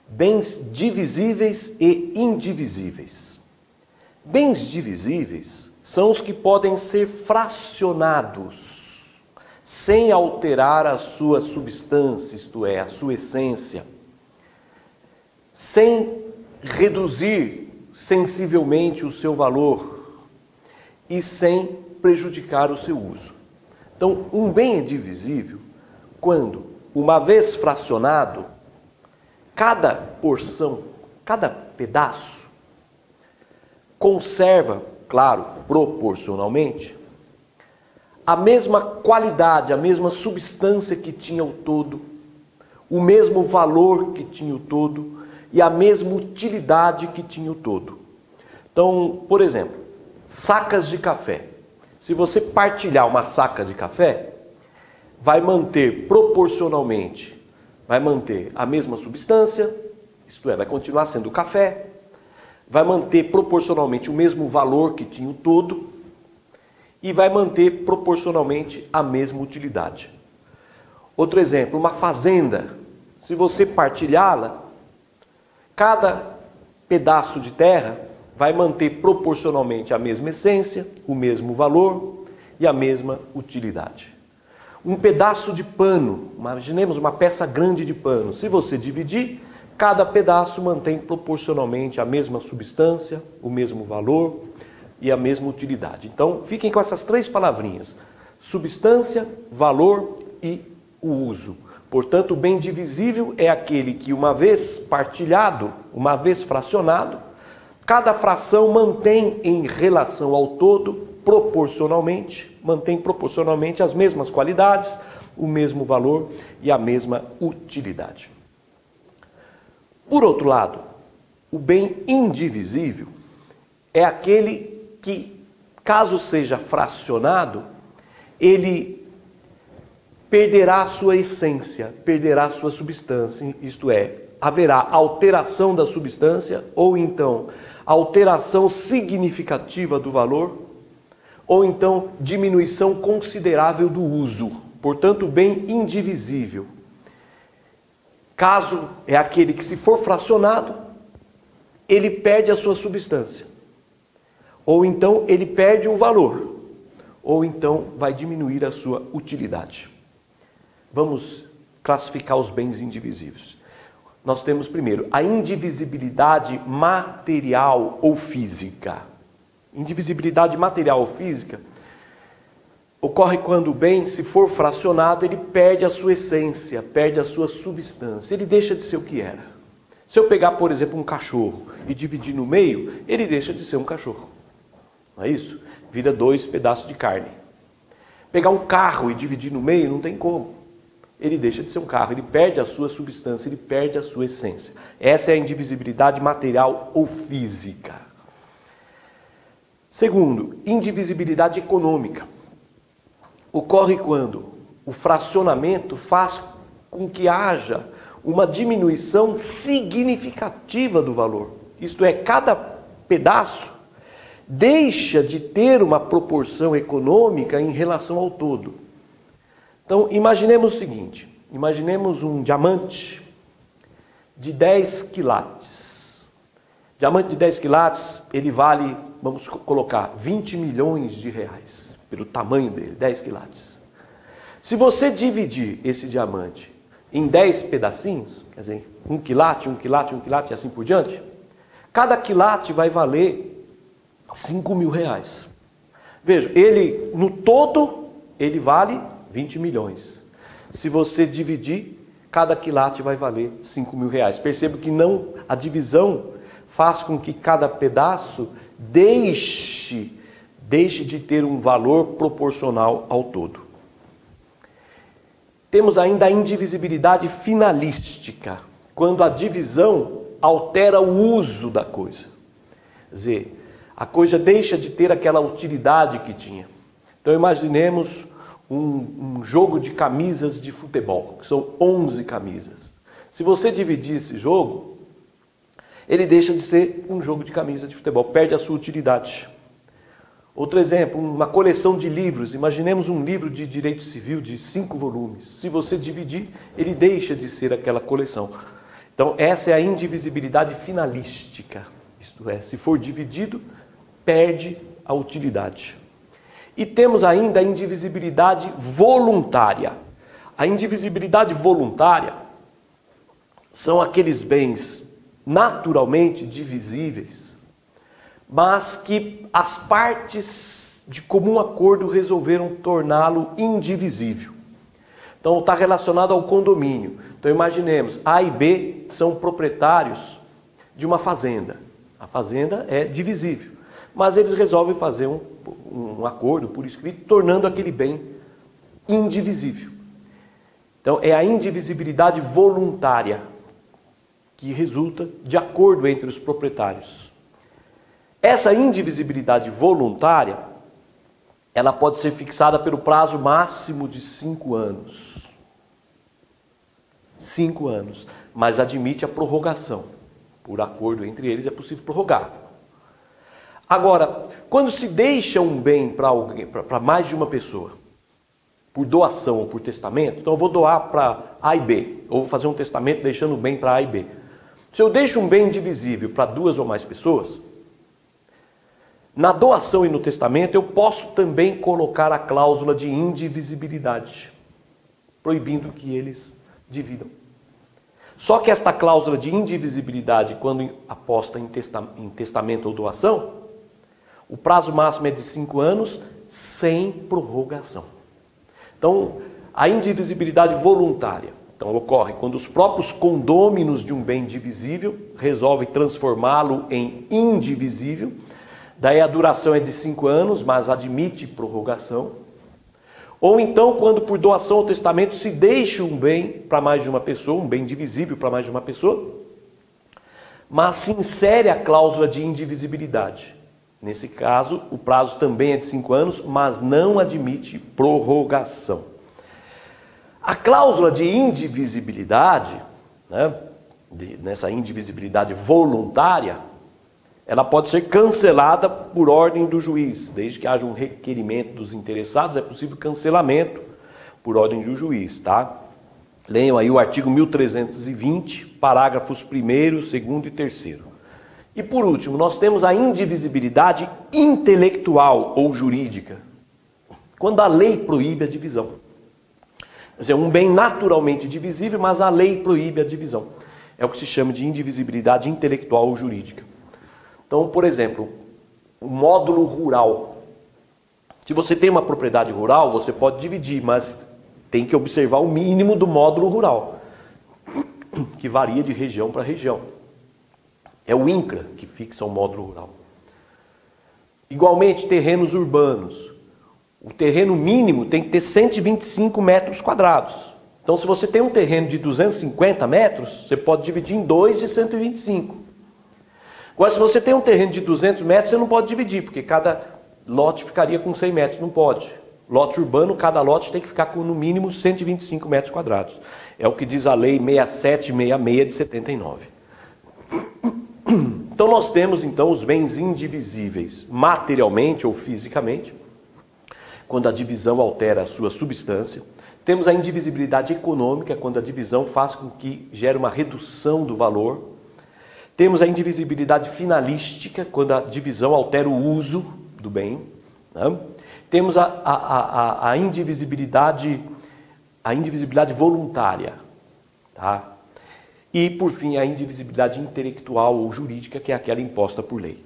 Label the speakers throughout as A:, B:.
A: Bens divisíveis e indivisíveis. Bens divisíveis são os que podem ser fracionados, sem alterar a sua substância, isto é, a sua essência, sem reduzir sensivelmente o seu valor e sem prejudicar o seu uso. Então, um bem é divisível quando, uma vez fracionado, cada porção, cada pedaço, conserva, claro, proporcionalmente, a mesma qualidade, a mesma substância que tinha o todo, o mesmo valor que tinha o todo e a mesma utilidade que tinha o todo. Então, por exemplo, sacas de café. Se você partilhar uma saca de café, vai manter proporcionalmente, vai manter a mesma substância, isto é, vai continuar sendo café, vai manter proporcionalmente o mesmo valor que tinha o todo e vai manter proporcionalmente a mesma utilidade. Outro exemplo, uma fazenda. Se você partilhá-la, cada pedaço de terra vai manter proporcionalmente a mesma essência, o mesmo valor e a mesma utilidade. Um pedaço de pano, imaginemos uma peça grande de pano. Se você dividir, cada pedaço mantém proporcionalmente a mesma substância, o mesmo valor e a mesma utilidade. Então, fiquem com essas três palavrinhas: substância, valor e o uso. Portanto, o bem divisível é aquele que, uma vez partilhado, uma vez fracionado, cada fração mantém em relação ao todo, mantém proporcionalmente as mesmas qualidades, o mesmo valor e a mesma utilidade. Por outro lado, o bem indivisível é aquele que, caso seja fracionado, ele perderá a sua essência, perderá a sua substância, isto é, haverá alteração da substância ou então alteração significativa do valor ou então diminuição considerável do uso. Portanto, o bem indivisível, caso é aquele que, se for fracionado, ele perde a sua substância, ou então ele perde o valor, ou então vai diminuir a sua utilidade. Vamos classificar os bens indivisíveis. Nós temos primeiro a indivisibilidade material ou física. Indivisibilidade material ou física ocorre quando o bem, se for fracionado, ele perde a sua essência, perde a sua substância, ele deixa de ser o que era. Se eu pegar, por exemplo, um cachorro e dividir no meio, ele deixa de ser um cachorro. Não é isso? Vira 2 pedaços de carne. Pegar um carro e dividir no meio, não tem como. Ele deixa de ser um carro, ele perde a sua substância, ele perde a sua essência. Essa é a indivisibilidade material ou física. Segundo, indivisibilidade econômica. Ocorre quando o fracionamento faz com que haja uma diminuição significativa do valor. Isto é, cada pedaço deixa de ter uma proporção econômica em relação ao todo. Então, imaginemos o seguinte, imaginemos um diamante de 10 quilates. Diamante de 10 quilates, ele vale, vamos colocar, 20 milhões de reais, pelo tamanho dele, 10 quilates. Se você dividir esse diamante em 10 pedacinhos, quer dizer, 1 quilate, 1 quilate, 1 quilate e assim por diante, cada quilate vai valer 5 mil reais. Veja, ele, no todo, ele vale 20 milhões. Se você dividir, cada quilate vai valer 5 mil reais. Perceba que não, a divisão faz com que cada pedaço deixe de ter um valor proporcional ao todo. Temos ainda a indivisibilidade finalística, quando a divisão altera o uso da coisa. Quer dizer, a coisa deixa de ter aquela utilidade que tinha. Então imaginemos um jogo de camisas de futebol, que são 11 camisas. Se você dividir esse jogo, ele deixa de ser um jogo de camisa de futebol, perde a sua utilidade. Outro exemplo, uma coleção de livros. Imaginemos um livro de direito civil de 5 volumes. Se você dividir, ele deixa de ser aquela coleção. Então, essa é a indivisibilidade finalística. Isto é, se for dividido, perde a utilidade. E temos ainda a indivisibilidade voluntária. A indivisibilidade voluntária são aqueles bens naturalmente divisíveis, mas que as partes de comum acordo resolveram torná-lo indivisível. Então está relacionado ao condomínio. Então imaginemos, A e B são proprietários de uma fazenda. A fazenda é divisível, mas eles resolvem fazer um acordo por escrito, tornando aquele bem indivisível. Então é a indivisibilidade voluntária que resulta de acordo entre os proprietários. Essa indivisibilidade voluntária, ela pode ser fixada pelo prazo máximo de 5 anos. 5 anos, mas admite a prorrogação. Por acordo entre eles é possível prorrogar. Agora, quando se deixa um bem para mais de uma pessoa, por doação ou por testamento, então eu vou doar para A e B, ou vou fazer um testamento deixando o bem para A e B. Se eu deixo um bem indivisível para 2 ou mais pessoas, na doação e no testamento eu posso também colocar a cláusula de indivisibilidade, proibindo que eles dividam. Só que esta cláusula de indivisibilidade, quando aposta em testamento ou doação, o prazo máximo é de 5 anos, sem prorrogação. Então, a indivisibilidade voluntária ocorre quando os próprios condôminos de um bem divisível resolvem transformá-lo em indivisível. Daí a duração é de 5 anos, mas admite prorrogação. Ou então, quando por doação ou testamento se deixa um bem para mais de uma pessoa, um bem divisível para mais de uma pessoa, mas se insere a cláusula de indivisibilidade. Nesse caso, o prazo também é de 5 anos, mas não admite prorrogação. A cláusula de indivisibilidade, nessa indivisibilidade voluntária, ela pode ser cancelada por ordem do juiz. Desde que haja um requerimento dos interessados, é possível cancelamento por ordem do juiz, tá? Leiam aí o artigo 1320, parágrafos 1º, 2º e 3º. E por último, nós temos a indivisibilidade intelectual ou jurídica, quando a lei proíbe a divisão. Quer dizer, um bem naturalmente divisível, mas a lei proíbe a divisão. É o que se chama de indivisibilidade intelectual ou jurídica. Então, por exemplo, o módulo rural. Se você tem uma propriedade rural, você pode dividir, mas tem que observar o mínimo do módulo rural, que varia de região para região. É o INCRA que fixa o módulo rural. Igualmente, terrenos urbanos. O terreno mínimo tem que ter 125 metros quadrados. Então, se você tem um terreno de 250 metros, você pode dividir em 2 de 125. Agora, se você tem um terreno de 200 metros, você não pode dividir, porque cada lote ficaria com 100 metros, não pode. Lote urbano, cada lote tem que ficar com no mínimo 125 metros quadrados. É o que diz a lei 6766 de 79. Então nós temos então os bens indivisíveis, materialmente ou fisicamente, quando a divisão altera a sua substância. Temos a indivisibilidade econômica, quando a divisão faz com que gere uma redução do valor. Temos a indivisibilidade finalística, quando a divisão altera o uso do bem. Né? Temos a indivisibilidade voluntária. Tá? E, por fim, a indivisibilidade intelectual ou jurídica, que é aquela imposta por lei.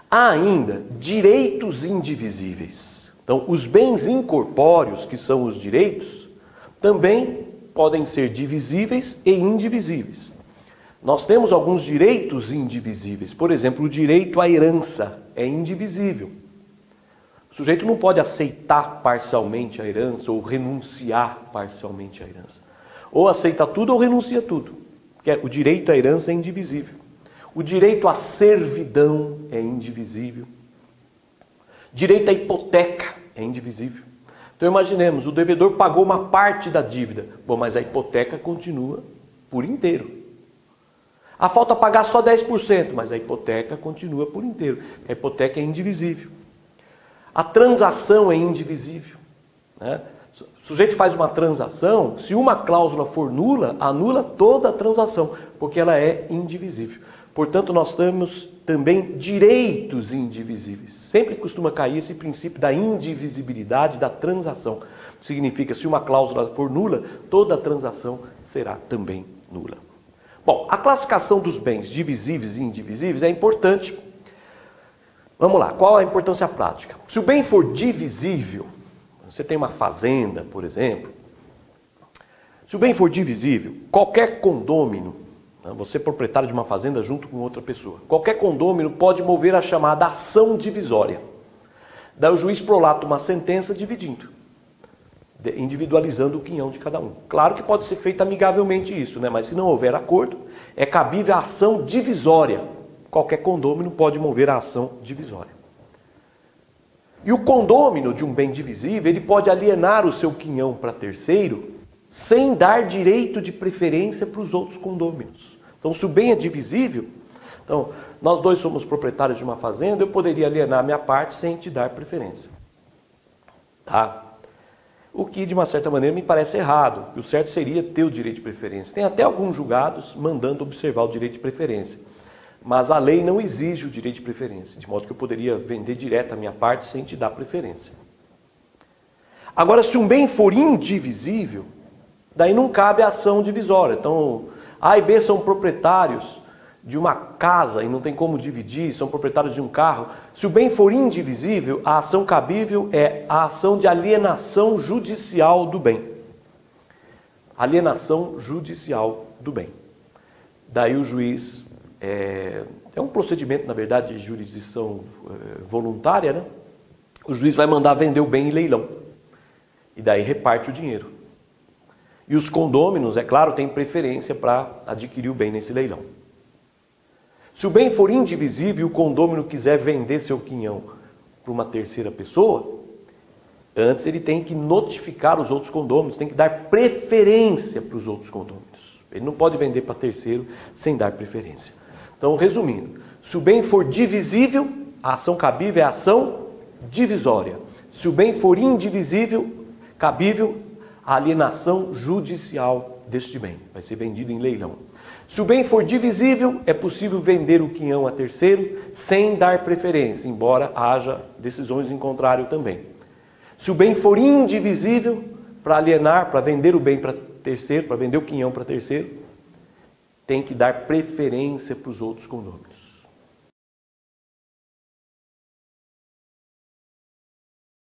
A: Há ainda direitos indivisíveis. Então, os bens incorpóreos, que são os direitos, também podem ser divisíveis e indivisíveis. Nós temos alguns direitos indivisíveis. Por exemplo, o direito à herança é indivisível. O sujeito não pode aceitar parcialmente a herança ou renunciar parcialmente à herança. Ou aceita tudo ou renuncia a tudo. Porque o direito à herança é indivisível. O direito à servidão é indivisível. Direito à hipoteca é indivisível. Então imaginemos, o devedor pagou uma parte da dívida. Bom, mas a hipoteca continua por inteiro. A falta pagar só 10%, mas a hipoteca continua por inteiro. A hipoteca é indivisível. A transação é indivisível. Né? O sujeito faz uma transação, se uma cláusula for nula, anula toda a transação, porque ela é indivisível. Portanto, nós temos também direitos indivisíveis. Sempre costuma cair esse princípio da indivisibilidade da transação. Significa, se uma cláusula for nula, toda a transação será também nula. Bom, a classificação dos bens divisíveis e indivisíveis é importante. Vamos lá, qual a importância prática? Se o bem for divisível, você tem uma fazenda, por exemplo, se o bem for divisível, qualquer condômino, você é proprietário de uma fazenda junto com outra pessoa, qualquer condômino pode mover a chamada ação divisória. Daí o juiz prolata uma sentença dividindo, individualizando o quinhão de cada um. Claro que pode ser feito amigavelmente isso, né? Mas se não houver acordo, é cabível a ação divisória. Qualquer condômino pode mover a ação divisória. E o condômino de um bem divisível, ele pode alienar o seu quinhão para terceiro sem dar direito de preferência para os outros condôminos. Então, se o bem é divisível, então, nós dois somos proprietários de uma fazenda, eu poderia alienar minha parte sem te dar preferência. Tá? O que, de uma certa maneira, me parece errado. O certo seria ter o direito de preferência. Tem até alguns julgados mandando observar o direito de preferência. Mas a lei não exige o direito de preferência, de modo que eu poderia vender direto a minha parte sem te dar preferência. Agora, se um bem for indivisível, daí não cabe a ação divisória. Então, A e B são proprietários de uma casa e não tem como dividir, são proprietários de um carro. Se o bem for indivisível, a ação cabível é a ação de alienação judicial do bem. Alienação judicial do bem. Daí o juiz... É um procedimento, na verdade, de jurisdição voluntária, né? O juiz vai mandar vender o bem em leilão. E daí reparte o dinheiro. E os condôminos, é claro, têm preferência para adquirir o bem nesse leilão. Se o bem for indivisível e o condômino quiser vender seu quinhão para uma terceira pessoa, antes ele tem que notificar os outros condôminos, tem que dar preferência para os outros condôminos. Ele não pode vender para terceiro sem dar preferência. Então, resumindo, se o bem for divisível, a ação cabível é a ação divisória. Se o bem for indivisível, cabível, a alienação judicial deste bem. Vai ser vendido em leilão. Se o bem for divisível, é possível vender o quinhão a terceiro sem dar preferência, embora haja decisões em contrário também. Se o bem for indivisível, para alienar, para vender o bem para terceiro, para vender o quinhão para terceiro, tem que dar preferência para os outros condôminos.